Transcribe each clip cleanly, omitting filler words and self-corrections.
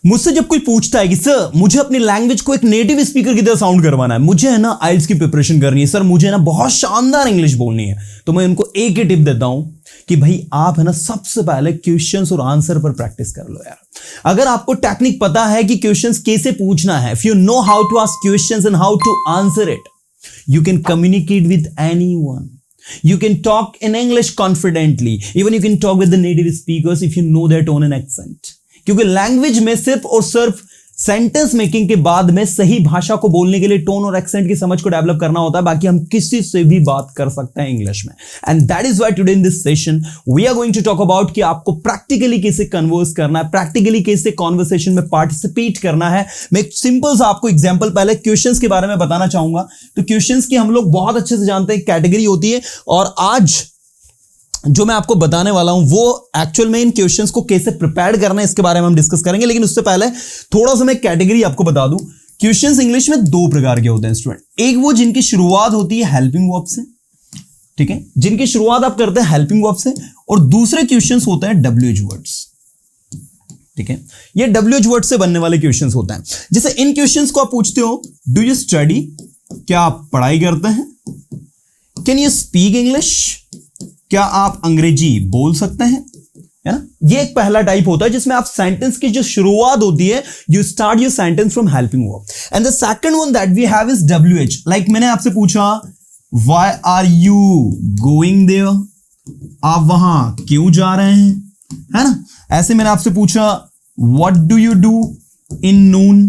मुझसे जब कोई पूछता है कि सर मुझे अपनी लैंग्वेज को एक नेटिव स्पीकर की तरह साउंड करवाना है, मुझे है ना आइल्स की प्रिपरेशन करनी है, सर मुझे है ना बहुत शानदार इंग्लिश बोलनी है, तो मैं उनको एक ही टिप देता हूं कि भाई आप है ना सबसे पहले क्वेश्चंस और आंसर पर प्रैक्टिस कर लो यार। अगर आपको टेक्निक पता है कि क्वेश्चंस कैसे पूछना है, if you know how to ask questions and how to answer it, you can communicate with anyone. You can talk in English confidently. Even you can talk with the native speakers if you know their tone and accent. क्योंकि language में सिर्फ और सिर्फ sentence making के बाद में सही भाषा को बोलने के लिए टोन और एक्सेंट की समझ को डेवलप करना होता है। बाकी हम किसी से भी बात कर सकते हैं इंग्लिश में। And that is why today in this session we are going to talk about कि आपको प्रैक्टिकली कैसे कन्वर्स करना है, प्रैक्टिकली कैसे कॉन्वर्सेशन में पार्टिसिपेट करना है। मैं एक सिंपल सा आपको एग्जांपल पहले क्वेश्चंस के बारे में बताना चाहूंगा। तो क्वेश्चंस की हम लोग बहुत अच्छे से जानते हैं, कैटेगरी होती है, और आज जो मैं आपको बताने वाला हूं वो एक्चुअल में इन क्वेश्चंस को कैसे प्रिपेयर करना है इसके बारे में हम डिस्कस करेंगे। लेकिन उससे पहले थोड़ा सा मैं कैटेगरी आपको बता दूं। क्वेश्चंस इंग्लिश में दो प्रकार के होते हैं स्टूडेंट। एक वो जिनकी शुरुआत होती है हेल्पिंग वर्ब से, ठीक है, जिनकी शुरुआत आप करते हैं हेल्पिंग वर्ब से, और दूसरे क्वेश्चंस होते हैं WH वर्ड्स, ठीक है। ये WH वर्ड से बनने वाले क्वेश्चंस होते हैं। जैसे इन क्वेश्चंस को आप पूछते हो, डू यू स्टडी, क्या आप पढ़ाई करते हैं, कैन यू स्पीक इंग्लिश, क्या आप अंग्रेजी बोल सकते हैं, है ना। ये एक पहला टाइप होता है जिसमें आप सेंटेंस की जो शुरुआत होती है, you start your sentence from helping verb. And the second one that we have is WH। Like मैंने आपसे पूछा why are you going there, आप वहां क्यों जा रहे हैं, है ना। ऐसे मैंने आपसे पूछा what do you do in noon,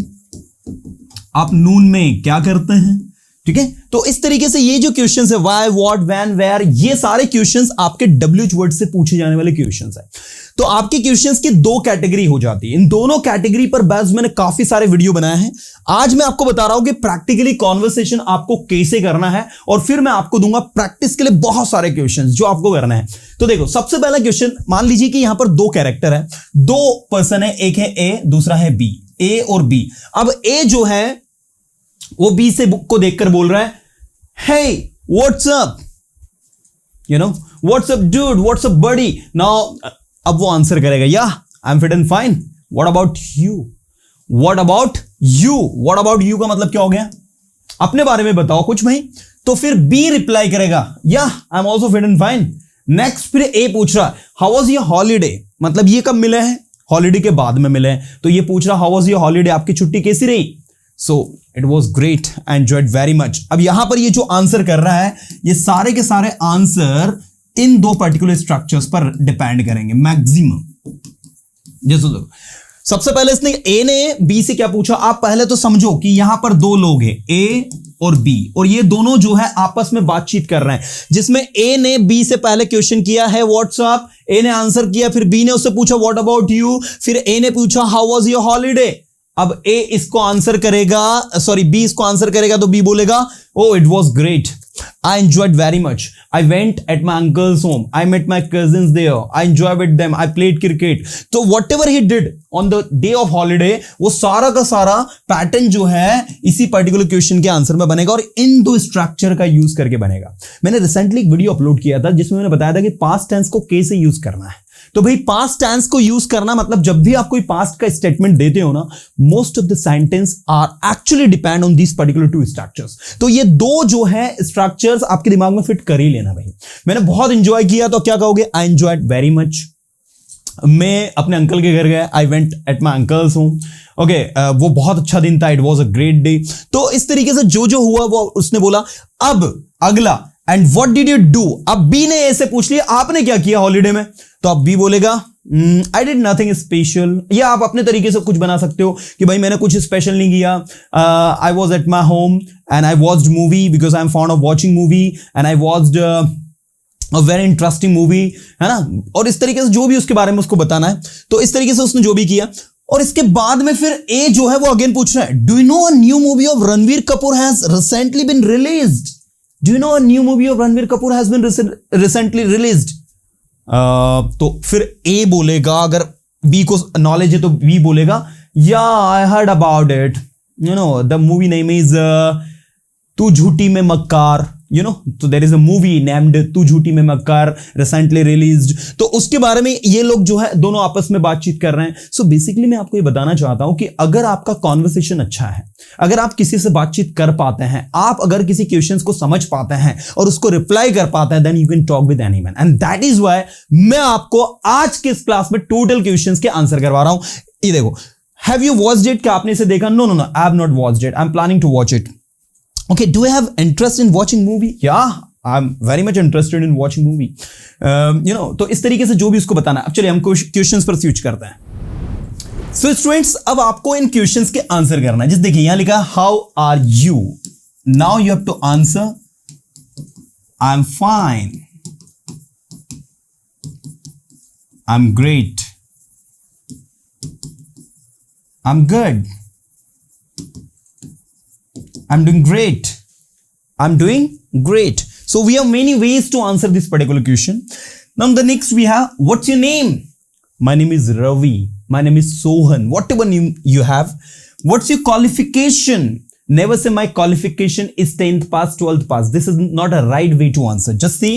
आप नून में क्या करते हैं, ठीक है। तो इस तरीके से ये जो क्वेश्चंस है व्हाई, व्हाट, व्हेन, वेयर, ये सारे क्वेश्चंस आपके WH वर्ड से पूछे जाने वाले क्वेश्चंस है। तो आपके क्वेश्चंस की दो कैटेगरी हो जाती है। इन दोनों कैटेगरी पर बेस्ड मैंने काफी सारे वीडियो बनाए हैं। आज मैं आपको बता रहा हूं कि प्रैक्टिकली कॉन्वर्सेशन आपको कैसे करना है, और फिर मैं आपको दूंगा प्रैक्टिस के लिए बहुत सारे क्वेश्चंस जो आपको करना है। तो देखो, सबसे पहला क्वेश्चन, मान लीजिए कि यहां पर दो कैरेक्टर है, दो पर्सन है, एक है ए, दूसरा है बी, ए और बी। अब ए जो है वो बी से को देखकर बोल रहा है, hey what's up, you know, what's up dude, what's up buddy. Now अब वो आंसर करेगा, या I am fit and fine, what about you, what about you, what about you का मतलब क्या हो गया, अपने बारे में बताओ कुछ भाई। तो फिर बी रिप्लाई करेगा, या I am also fit and fine. Next फिर ए पूछ रहा है, हाउ वाज योर हॉलीडे, मतलब ये कब मिले हैं, हॉलीडे के बाद में मिले हैं। तो ये पूछ रहा, हाउ वाज योर हॉलीडे, आपकी छुट्टी कैसी रही। So it was great, I enjoyed very much. अब यहां पर ये जो आंसर कर रहा है, ये सारे के सारे आंसर इन दो पर्टिकुलर स्ट्रक्चर्स पर डिपेंड करेंगे मैक्सिमम। जैसे सबसे पहले इसने ए ने बी से क्या पूछा, आप पहले तो समझो कि यहां पर दो लोग हैं, ए और बी, और ये दोनों जो है आपस में बातचीत कर रहे हैं, जिसमें ए ने बी से पहले क्वेश्चन किया है व्हाट्सअप, ए ने आंसर किया, फिर बी ने उससे पूछा व्हाट अबाउट यू, फिर ए ने पूछा हाउ वाज योर हॉलीडे। अब ए इसको आंसर करेगा, सॉरी बी इसको आंसर करेगा, तो बी बोलेगा, oh it was great, I enjoyed very much. I went at my uncle's home. I met my cousins there. I enjoyed with them. I played cricket. So whatever he did on the day of holiday, वो सारा का सारा pattern जो है इसी particular question के answer में बनेगा, और इन दो स्ट्रक्चर का यूज करके बनेगा। मैंने रिसेंटली एक वीडियो अपलोड किया था जिसमें मैंने बताया था कि पास्ट टेंस को कैसे यूज करना है। तो भाई पास्ट टेंस को यूज करना मतलब जब भी आप कोई पास्ट का स्टेटमेंट देते हो ना, most of the sentence are actually depend on this particular two structures. तो ये दो जो है स्ट्रक्चर्स आपके दिमाग में फिट कर ही लेना भाई। मैंने बहुत इंजॉय किया, तो क्या कहोगे, आई एंजॉयड वेरी मच। मैं अपने अंकल के घर गया, I went at my uncle's home. Okay, वो बहुत अच्छा दिन था, it was a great day. तो इस तरीके से जो जो हुआ वो उसने बोला। अब अगला, and what did you do. अब बी ने ऐसे पूछ लिया, आपने क्या किया हॉलीडे में, तो अब बी बोलेगा आई डिड नथिंग स्पेशल, या आप अपने तरीके से कुछ बना सकते हो कि भाई मैंने कुछ स्पेशल नहीं किया। I was at my home and I watched movie because I am found of watching movie and I watched a very interesting movie, है ना। और इस तरीके से जो भी उसके बारे में उसको बताना है, तो इस तरीके से उसने जो भी किया। और इसके बाद में फिर ए जो है वो अगेन पूछ रहा है, do you know a new movie of Ranbir Kapoor has recently been released. Do you know a new movie of Ranbir Kapoor has been recently released. तो फिर ए बोलेगा, अगर बी को नॉलेज है तो बी बोलेगा, या I heard about it, you know the movie name is Tu Jhoothi Main Makkaar, you know, तो there is a movie named Tu Jhoothi मैं मक्कार, रिसेंटली रिलीज्ड, तो उसके बारे में ये लोग जो है दोनों आपस में बातचीत कर रहे हैं. सो बेसिकली मैं आपको ये बताना चाहता हूं कि अगर आपका कॉन्वर्सेशन अच्छा है, अगर आप किसी से बातचीत कर पाते हैं, आप अगर किसी क्वेश्चंस को समझ पाते हैं और उसको रिप्लाई कर पाते हैं, then you can talk with anyone. And that is why मैं आपको आज के इस क्लास में टोटल क्वेश्चंस के आंसर करवा रहा हूं. ये देखो, हैव यू वॉच्ड इट? क्या आपने इसे देखा? No no no, I have not watched it, I am planning to watch it. Okay, do you have interest in watching movie? Yeah, I'm very much interested in watching movie. You know, तो इस तरीके से जो भी उसको बताना है. अब चलिए हम क्वेश्चंस पर स्विच करते हैं. So स्टूडेंट्स, अब आपको इन क्वेश्चंस के आंसर करना है. जैसे देखिए यहां लिखा how are you. Now you have to answer I am fine, I am great, I am good, I'm doing great. I'm doing great. So we have many ways to answer this particular question. Now the next we have, what's your name? My name is Ravi. My name is Sohan. Whatever name you have. What's your qualification? Never say my qualification is 10th pass, 12th pass. This is not a right way to answer. Just say,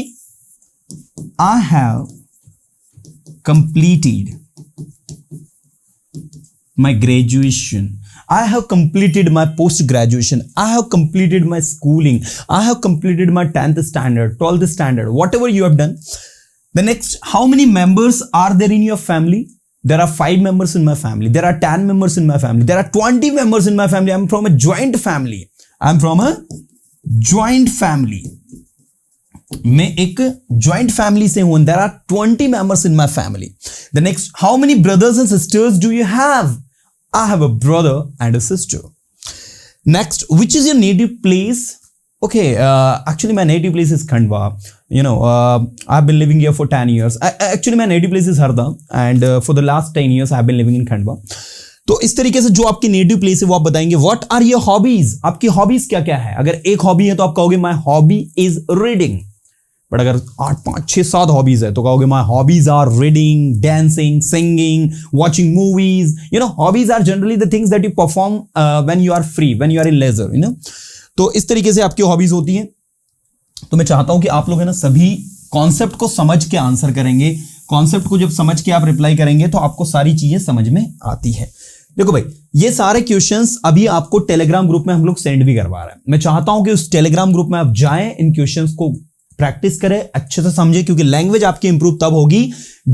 I have completed my graduation. I have completed my post-graduation. I have completed my schooling. I have completed my 10th standard, 12th standard, whatever you have done. The next, how many members are there in your family? There are 5 members in my family. There are 10 members in my family. There are 20 members in my family. I'm from a joint family. I'm from a joint family. मैं एक joint family से हूं. There are 20 members in my family. The next, how many brothers and sisters do you have? I have a brother and a sister. Next, which is your native place? Okay, actually my native place is Khandwa. You know, I've been living here for 10 years. Actually my native place is Harda, and for the last 10 years I've been living in Khandwa. तो इस तरीके से जो आपकी native place है वो आप बताएंगे. What are your hobbies? आपकी हॉबीज क्या क्या है? अगर एक हॉबी है तो आप कहोगे my hobby is reading. But अगर 8, 5, 6, 7 हॉबीज है तो कहोगे my hobbies are reading, dancing, singing, watching movies. You know, hobbies are generally the things that you perform when you are free, when you are in leisure, you know. तो इस तरीके से आपकी hobbies होती हैं. तो मैं चाहता हूं कि आप लोग है ना सभी कॉन्सेप्ट को समझ के आंसर करेंगे. कॉन्सेप्ट को जब समझ के आप रिप्लाई करेंगे तो आपको सारी चीजें समझ में आती है. देखो भाई, ये सारे क्वेश्चंस अभी आपको टेलीग्राम ग्रुप में हम लोग सेंड भी करवा रहे हैं. मैं चाहता हूं कि उस टेलीग्राम ग्रुप में आप जाएं, इन क्वेश्चंस को प्रैक्टिस करें, अच्छे से समझे, क्योंकि लैंग्वेज आपकी इंप्रूव तब होगी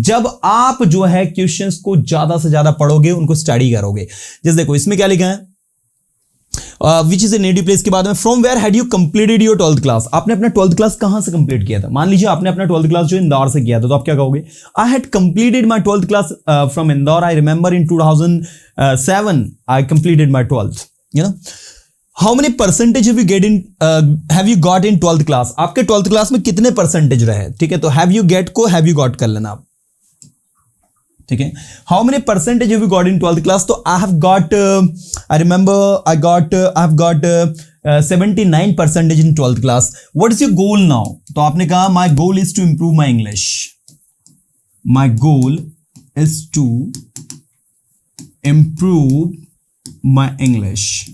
जब आप जो है क्वेश्चंस को ज्यादा से ज्यादा पढ़ोगे, उनको स्टडी करोगे. जैसे देखो इसमें क्या लिखा है, which is a native place के बाद में from where had you completed your 12th class. आपने अपना 12th क्लास कहां से कंप्लीट किया था? मान लीजिए आपने अपना 12th क्लास जो इंदौर से किया था, तो आप क्या कहोगे? I had completed my 12th class from Indore. I remember in 2007 I completed my 12th. You know, how many percentage have you got in 12th class? आपके 12th क्लास में कितने परसेंटेज रहे? ठीक है, तो हैव यू गेट को have you got कर लेना आप. ठीक है, how many percentage have you got in 12th class? तो I have got, I remember I have got 79% in 12th class. What is your goal now? तो आपने कहा my goal is to improve my English. My goal is to improve my English.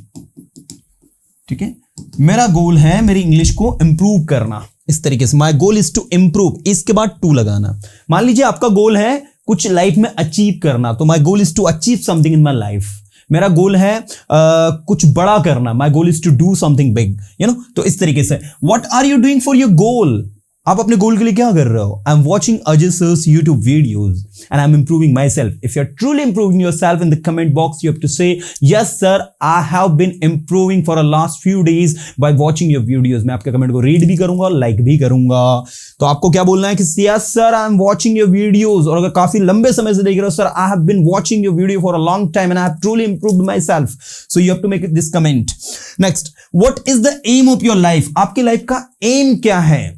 ठीक है, मेरा goal है मेरी English को improve करना. इस तरीके से माई गोल इज टू इंप्रूव, इसके बाद टू लगाना. मान लीजिए आपका गोल है कुछ लाइफ में अचीव करना, तो my goal is to achieve something in my life. मेरा गोल है कुछ बड़ा करना, my goal is to do something big. You know, तो इस तरीके से what are you doing for your goal? आप अपने गोल के लिए क्या कर रहे हो? I am watching Ajay sir's YouTube videos and I am improving my self. If you are truly improving your self, in the comment box you have to say yes sir I have been improving for a last few days by watching your videos. मैं आपके comment को read भी करूंगा और like भी करूंगा. तो आपको क्या बोलना है कि yes sir I am watching your videos, और अगर काफी लंबे समय से देख रहे हो sir I have been watching your video for a long time and I have truly improved myself. So you have to make this comment. Next, what is the aim of your life? आपकी life का aim क्या है?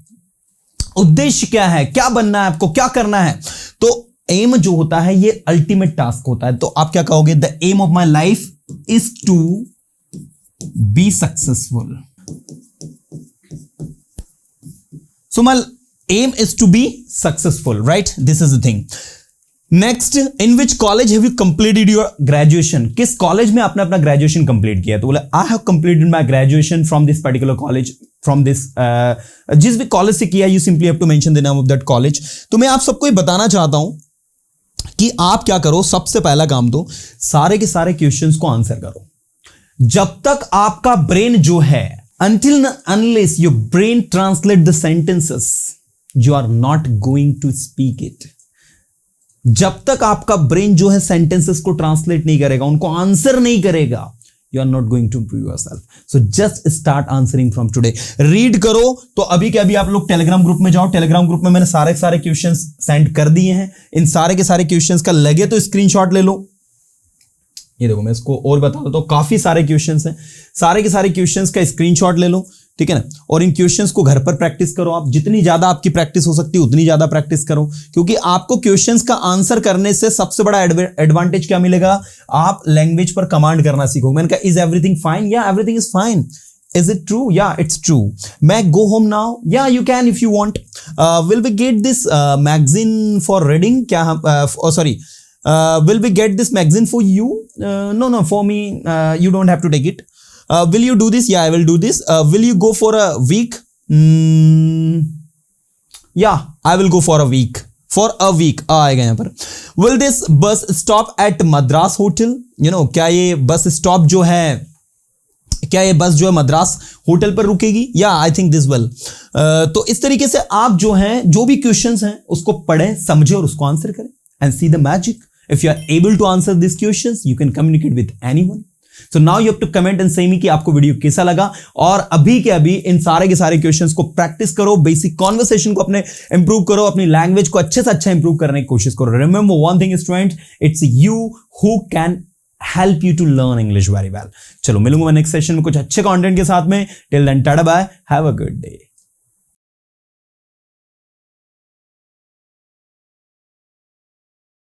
उद्देश्य क्या है? क्या बनना है आपको? क्या करना है? तो एम जो होता है ये अल्टीमेट टास्क होता है. तो आप क्या कहोगे? The aim of my life is to be successful. So my aim is to be successful, right? This is the thing. Next, in which college have you completed your graduation? किस college में आपने अपना graduation complete किया? तो बोला I have completed my graduation from this particular college. From this, जिस भी college से किया, you simply have to mention the name of that college. तो मैं आप सबको ये बताना चाहता हूं कि आप क्या करो, सबसे पहला काम तो सारे के सारे क्वेश्चंस को आंसर करो। जब तक आपका ब्रेन जो है, until unless your brain translate the sentences, you are not going to speak it. जब तक आपका ब्रेन जो है सेंटेंसेस को ट्रांसलेट नहीं करेगा, उनको आंसर नहीं करेगा, you are not going to improve yourself. So just start answering from today. Read करो। तो अभी के अभी आप लोग टेलीग्राम ग्रुप में जाओ। टेलीग्राम ग्रुप में मैंने सारे क्वेश्चंस सेंड कर दिए हैं। इन सारे के सारे क्वेश्चंस का लगे तो स्क्रीनशॉट ले लो। ये देखो, मैं इसको और बता देता हूं, काफी सारे क्वेश्चंस हैं। सारे के सारे क्वेश्चंस का स्क्रीनशॉट ले लो, ठीक है ना। और इन क्वेश्चंस को घर पर प्रैक्टिस करो। आप जितनी ज्यादा आपकी प्रैक्टिस हो सकती है उतनी ज्यादा प्रैक्टिस करो, क्योंकि आपको क्वेश्चंस का आंसर करने से सबसे बड़ा एडवांटेज क्या मिलेगा, आप लैंग्वेज पर कमांड करना सीखोगे। मैंने कहा इज एवरीथिंग फाइन? या everything is fine. Is it true? Yeah, it's true. May I go home now? Yeah, you can if you want. Will we get this magazine for reading? क्या हम sorry. Will we get this magazine for you? No, for me. You don't have to take it. Will you do this? Yeah, I will do this. Will you go for a week? Yeah, I will go for a week. For a week आएगा यहाँ पर। Will this bus stop at Madras Hotel? You know, क्या ये bus stop जो है, क्या ये बस जो है मद्रास होटल पर रुकेगी? या आई थिंक दिस वेल। तो इस तरीके से आप जो है, जो भी क्वेश्चंस हैं उसको पढ़ें, समझें और उसको आंसर करें। And see the magic, if you are able to answer this questions, you can communicate with anyone. So now you have to comment and say me कि आपको वीडियो कैसा लगा। और अभी के अभी इन सारे के सारे क्वेश्चंस को प्रैक्टिस करो, बेसिक कॉन्वर्सेशन को अपने इंप्रूव करो, अपनी लैंग्वेज को अच्छे से अच्छा इंप्रूव करने की कोशिश करो। Remember one thing student, it's you who can help you to learn English very well. चलो मिलूंगा मैं नेक्स्ट सेशन में कुछ अच्छे कंटेंट के साथ में। Till then, tata bye, have a good day.